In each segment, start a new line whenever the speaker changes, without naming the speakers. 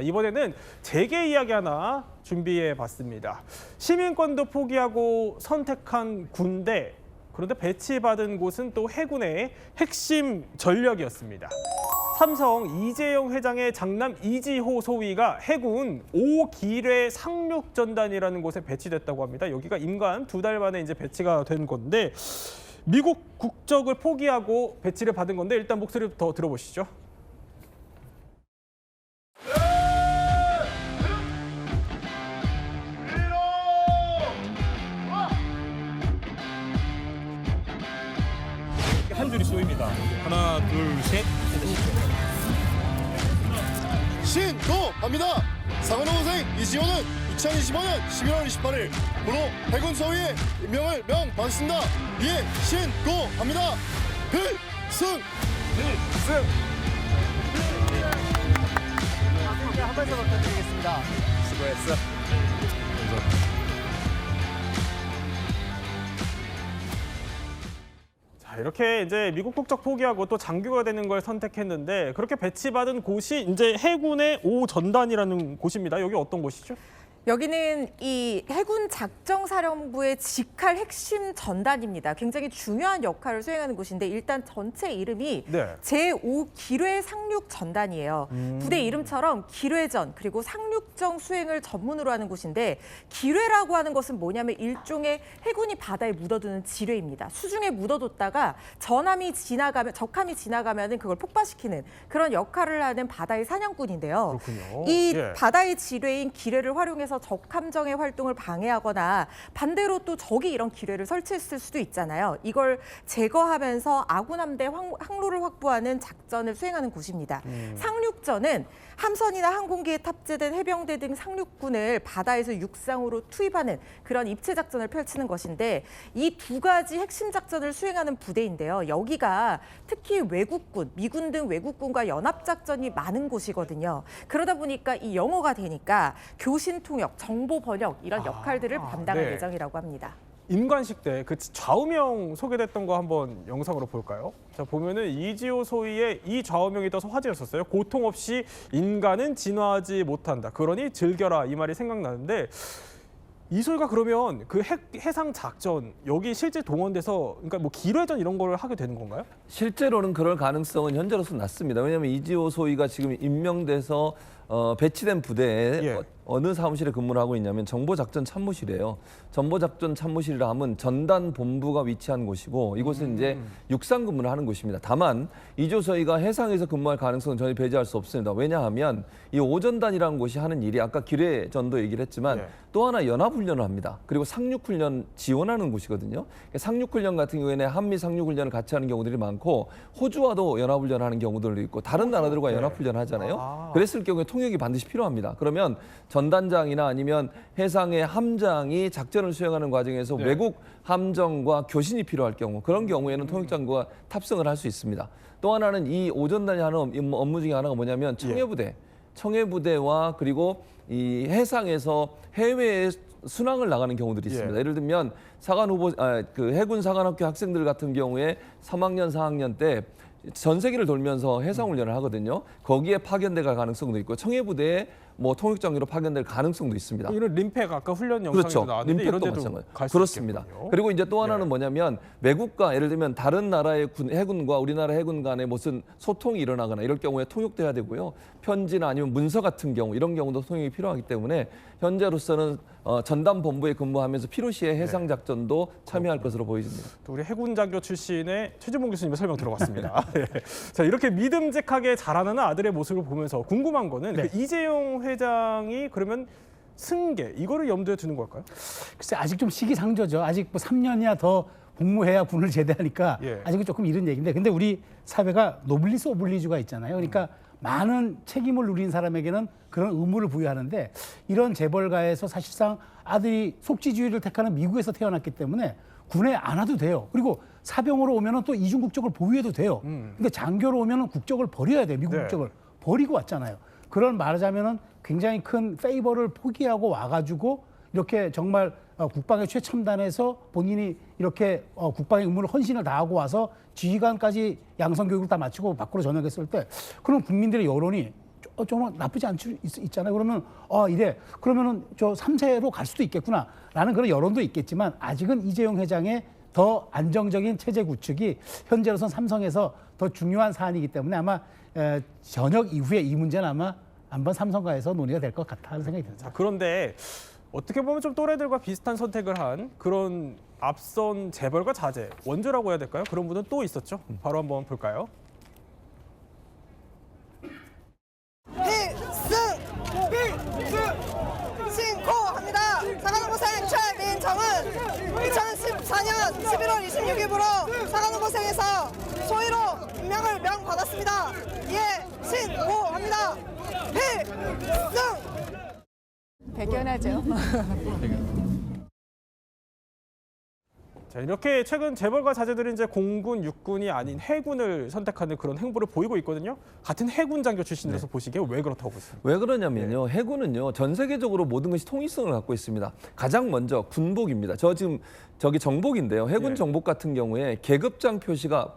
이번에는 재계 이야기 하나 준비해 봤습니다. 시민권도 포기하고 선택한 군대, 그런데 배치받은 곳은 또 해군의 핵심 전력이었습니다. 삼성 이재용 회장의 장남 이지호 소위가 해군 5기뢰 상륙전단이라는 곳에 배치됐다고 합니다. 여기가 임관 2달 만에 이제 배치가 된 건데 미국 국적을 포기하고 배치를 받은 건데 일단 목소리부터 들어보시죠.
한 줄이 쏘입니다. 하나, 둘, 셋.
신고합니다. 사관호생 이지호는 2025년 11월 28일 고로 해군 소위의 임명을 명받습니다. 이에 신고합니다. 필승!
한 말씀 부탁드리겠습니다.
수고했어.
자, 이렇게 이제 미국 국적 포기하고 또 장교가 되는 걸 선택했는데 그렇게 배치받은 곳이 이제 해군의 5전단이라는 곳입니다. 여기 어떤 곳이죠?
여기는 이 해군 작정사령부의 직할 핵심 전단입니다. 굉장히 중요한 역할을 수행하는 곳인데 일단 전체 이름이
네.
제5기뢰 상륙 전단이에요. 부대 이름처럼 기뢰전 그리고 상륙정 수행을 전문으로 하는 곳인데 기뢰라고 하는 것은 뭐냐면 일종의 해군이 바다에 묻어두는 지뢰입니다. 수중에 묻어뒀다가 적함이 지나가면은 그걸 폭파시키는 그런 역할을 하는 바다의 사냥꾼인데요.
그렇군요.
이
예.
바다의 지뢰인 기뢰를 활용해서 적 함정의 활동을 방해하거나 반대로 또 적이 이런 기뢰를 설치했을 수도 있잖아요. 이걸 제거하면서 아군 함대 항로를 확보하는 작전을 수행하는 곳입니다. 상륙전은 함선이나 항공기에 탑재된 해병대 등 상륙군을 바다에서 육상으로 투입하는 그런 입체 작전을 펼치는 것인데 이 두 가지 핵심 작전을 수행하는 부대인데요. 여기가 특히 외국군, 미군 등 외국군과 연합작전이 많은 곳이거든요. 그러다 보니까 이 영어가 되니까 교신 통역, 정보 번역 이런 역할들을 담당할
네.
예정이라고 합니다.
임관식 때 그 좌우명 소개됐던 거 한번 영상으로 볼까요? 자, 보면은 이지호 소위의 이 좌우명이 떠서 화제였었어요. 고통 없이 인간은 진화하지 못한다. 그러니 즐겨라 이 말이 생각나는데 이 소위가 그러면 그 해상 작전 여기 실제 동원돼서 그러니까 뭐 기뢰전 이런 걸 하게 되는 건가요?
실제로는 그럴 가능성은 현재로서 낮습니다. 왜냐하면 이지호 소위가 지금 임명돼서 배치된 부대에
예.
어느 사무실에 근무를 하고 있냐면 정보작전 참모실이에요. 정보작전 참모실이라 하면 전단 본부가 위치한 곳이고 이곳은 이제 육상 근무를 하는 곳입니다. 다만 이지호 소위가 해상에서 근무할 가능성은 전혀 배제할 수 없습니다. 왜냐하면 이 5전단이라는 곳이 하는 일이 아까 기뢰전도 얘기를 했지만
예.
또 하나 연합훈련을 합니다. 그리고 상륙훈련 지원하는 곳이거든요. 상륙훈련 같은 경우에는 한미 상륙훈련을 같이 하는 경우들이 많고 호주와도 연합훈련을 하는 경우들도 있고 다른 나라들과
네.
연합훈련을 하잖아요.
아.
그랬을 경우에 통역이 반드시 필요합니다. 그러면 전단장이나 아니면 해상의 함장이 작전을 수행하는 과정에서
네.
외국 함정과 교신이 필요할 경우 그런 경우에는 통역장교가 탑승을 할 수 있습니다. 또 하나는 이 5전단이 하는 업무 중에 하나가 뭐냐면 청해부대와 그리고 이 해상에서 해외에 순항을 나가는 경우들이 있습니다.
예.
예를 들면 그 해군 사관학교 학생들 같은 경우에 3학년, 4학년 때 전 세계를 돌면서 해상훈련을 하거든요. 거기에 파견될 가능성도 있고 청해부대에 뭐 통역장교로 파견될 가능성도 있습니다.
이런 림팩 아까 훈련 영상에도
그렇죠.
나왔는데 이런
림팩도
데도
마찬가지.
갈수
그렇습니다.
있겠군요.
그리고 이제 또 하나는
예.
뭐냐면 외국과 예를 들면 다른 나라의 해군과 우리나라 해군 간에 무슨 소통이 일어나거나 이럴 경우에 통역돼야 되고요. 편지나 아니면 문서 같은 경우 이런 경우도 통역이 필요하기 때문에 현재로서는 전담 본부에 근무하면서 필요시에 해상 작전도 참여할 것으로 보여집니다.
또 우리 해군 장교 출신의 최준봉 교수님의 설명 들어봤습니다. 예. 자, 이렇게 믿음직하게 자라나는 아들의 모습을 보면서 궁금한 거는 그 이재용 회장이 그러면 승계 이거를 염두에 두는 걸까요?
글쎄 아직 좀 시기상조죠. 아직 뭐 3년이나 더 복무해야 군을 제대하니까
예.
아직은 조금 이른 얘기인데 근데 우리 사회가 노블리스 오블리주가 있잖아요. 그러니까 많은 책임을 누린 사람에게는 그런 의무를 부여하는데 이런 재벌가에서 사실상 아들이 속지주의를 택하는 미국에서 태어났기 때문에 군에 안 와도 돼요. 그리고 사병으로 오면은 또 이중 국적을 보유해도 돼요. 근데 장교로 오면은 국적을 버려야 돼요. 미국
네.
국적을 버리고 왔잖아요. 그런 말하자면은 굉장히 큰 페이버를 포기하고 와가지고 이렇게 정말 국방의 최첨단에서 본인이 이렇게 국방의 의무를 헌신을 다하고 와서 지휘관까지 양성 교육을 다 마치고 밖으로 전역했을 때 그럼 국민들의 여론이 좀 나쁘지 않지 있잖아요. 그러면 이래 그러면은 저 3세로 갈 수도 있겠구나라는 그런 여론도 있겠지만 아직은 이재용 회장의 더 안정적인 체제 구축이 현재로선 삼성에서 더 중요한 사안이기 때문에 아마 저녁 이후에 이 문제는 아마 한번 삼성가에서 논의가 될 것 같다는 생각이 듭니다.
자, 그런데 어떻게 보면 좀 또래들과 비슷한 선택을 한 그런 앞선 재벌과 자제, 원조라고 해야 될까요? 그런 분은 또 있었죠. 바로 한번 볼까요?
신고합니다. 사과농고생 최민정은 2014년 11월 26일부로 사과농고생에서 소위로 임명을 명받았습니다. 예, 신고합니다. 필승!
백연하죠.
자, 이렇게 최근 재벌과 자제들이 이제 공군, 육군이 아닌 해군을 선택하는 그런 행보를 보이고 있거든요. 같은 해군 장교 출신으로서 보시기에 왜 그렇다고 보십니까?
왜 그러냐면요. 해군은요. 전 세계적으로 모든 것이 통일성을 갖고 있습니다. 가장 먼저 군복입니다. 저 지금 저기 정복인데요. 해군
예.
정복 같은 경우에 계급장 표시가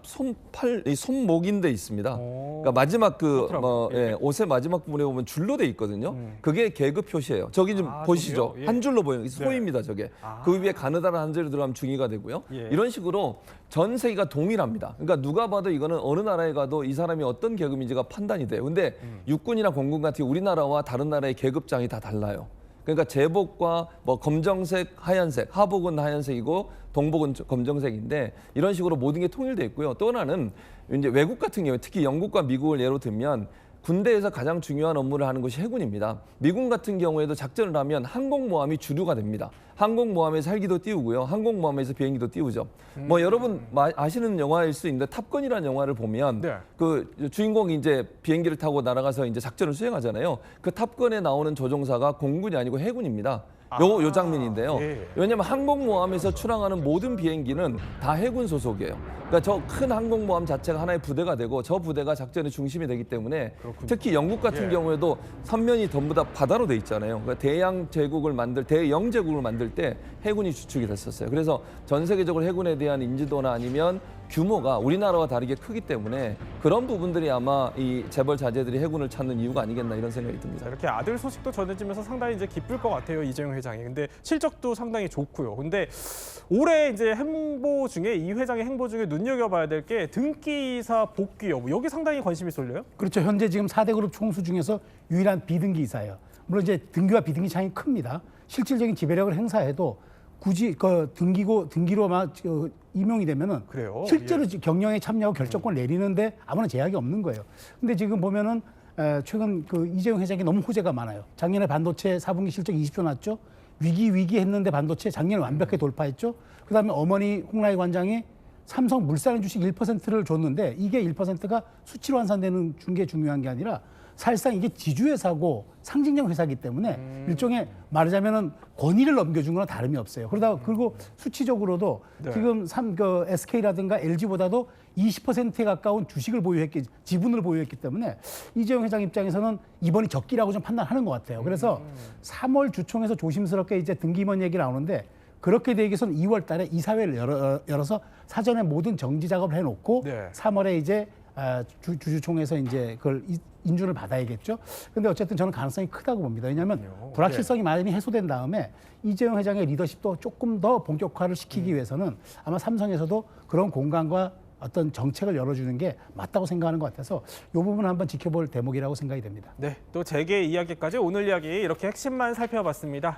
손목인데 있습니다.
오.
그러니까 마지막
그렇더라고요. 예.
옷의 마지막 부분에 보면 줄로 돼 있거든요. 그게 계급 표시예요. 저기 좀 보시죠.
저기요? 예.
한 줄로 보여요. 소입니다. 저게.
아.
그 위에 가느다란 한 줄이 들어가면 중위가 되고요.
예.
이런 식으로 전 세계가 동일합니다. 그러니까 누가 봐도 이거는 어느 나라에 가도 이 사람이 어떤 계급인지가 판단이 돼요. 근데 육군이나 공군 같은 경우 우리나라와 다른 나라의 계급장이 다 달라요. 그러니까 제복과 뭐 검정색, 하얀색, 하복은 하얀색이고 동복은 검정색인데 이런 식으로 모든 게 통일돼 있고요. 또 하나는 이제 외국 같은 경우에 특히 영국과 미국을 예로 들면 군대에서 가장 중요한 업무를 하는 것이 해군입니다. 미군 같은 경우에도 작전을 하면 항공모함이 주류가 됩니다. 항공모함에서 헬기도 띄우고요. 항공모함에서 비행기도 띄우죠. 뭐 여러분 아시는 영화일 수 있는데 탑건이라는 영화를 보면
네.
그 주인공이 이제 비행기를 타고 날아가서 이제 작전을 수행하잖아요. 그 탑건에 나오는 조종사가 공군이 아니고 해군입니다. 요 장면인데요.
예.
왜냐하면 항공모함에서 출항하는 모든 비행기는 다 해군 소속이에요. 그러니까 저 큰 항공모함 자체가 하나의 부대가 되고 저 부대가 작전의 중심이 되기 때문에 특히 영국 같은
예.
경우에도 선면이 전부 다 바다로 돼 있잖아요. 그러니까 대영 제국을 만들 때 해군이 주축이 됐었어요. 그래서 전 세계적으로 해군에 대한 인지도나 아니면 규모가 우리나라와 다르게 크기 때문에 그런 부분들이 아마 이 재벌 자제들이 해군을 찾는 이유가 아니겠나 이런 생각이 듭니다.
자, 이렇게 아들 소식도 전해지면서 상당히 이제 기쁠 것 같아요, 이재용 회장이. 근데 실적도 상당히 좋고요. 근데 올해 이제 행보 중에 이 회장의 행보 중에 눈여겨봐야 될 게 등기이사 복귀 여부. 여기 상당히 관심이 쏠려요.
그렇죠. 현재 지금 4대 그룹 총수 중에서 유일한 비등기 이사예요. 물론 이제 등기와 비등기 차이는 큽니다. 실질적인 지배력을 행사해도 굳이 그 등기로만 임용이 되면은
그래요?
실제로 경영에 참여하고 결정권 내리는데 아무런 제약이 없는 거예요. 근데 지금 보면은 최근 그 이재용 회장이 너무 호재가 많아요. 작년에 반도체 4분기 실적 20조 났죠. 위기 했는데 반도체 작년에 완벽하게 돌파했죠. 그다음에 어머니 홍라희 관장이 삼성물산 주식 1%를 줬는데 이게 1%가 수치로 환산되는 게 중요한 게 아니라 사실상 이게 지주회사고 상징적 회사이기 때문에 일종의 말하자면은 권위를 넘겨준 거나 다름이 없어요. 그리고 수치적으로도
네.
지금 SK라든가 LG보다도 20%에 가까운 주식을 지분을 보유했기 때문에 이재용 회장 입장에서는 이번이 적기라고 좀 판단하는 것 같아요. 그래서 3월 주총에서 조심스럽게 이제 등기임원 얘기 나오는데 그렇게 되기 위해서는 2월 달에 이사회를 열어서 사전에 모든 정지 작업을 해놓고
네.
3월에 이제 주주총회에서 이제 그걸 인준을 받아야겠죠. 근데 어쨌든 저는 가능성이 크다고 봅니다. 왜냐하면 불확실성이 많이 해소된 다음에 이재용 회장의 리더십도 조금 더 본격화를 시키기 위해서는 아마 삼성에서도 그런 공간과 어떤 정책을 열어주는 게 맞다고 생각하는 것 같아서 이 부분을 한번 지켜볼 대목이라고 생각이 됩니다.
네, 또 재계 이야기까지 오늘 이야기 이렇게 핵심만 살펴봤습니다.